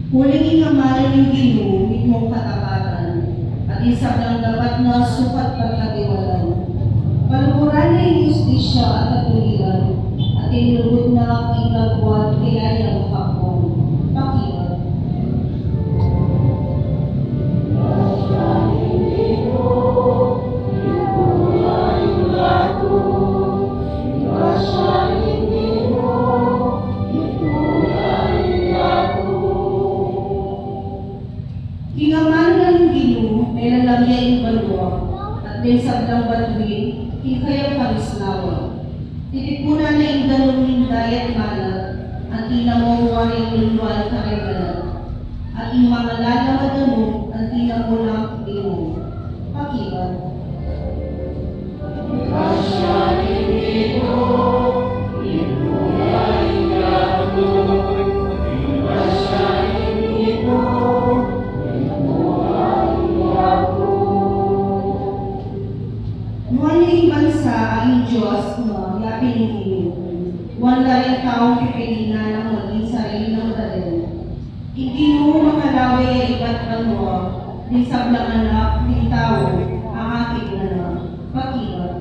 Huling ingamanan ng Ginoo, mitmong katapatan, at isang lang dapat na sukat pagkatiwalan. Palukuran na yung justisya at katuliran, at inulog na ikagwat kaya yung kapon. Pakiwan. Kingaman ng Ginoo, may lalagyan yung balwa, at din sablang batuin, kikayang palislawa. Titipunan na yung dalawang dayat malat, at inamuwa yung luluan karegalan. At yung mga lalamadano, at inamulang imo. Pakiwan. Muling bansa ang Diyos na yapin ninyo. Wala rin taong pipilinan ng maging sarili ng dalil. Hindi mo makalawi ay iba't banwa, di sablang anak, di tao, ang aking anak. Pakiwan.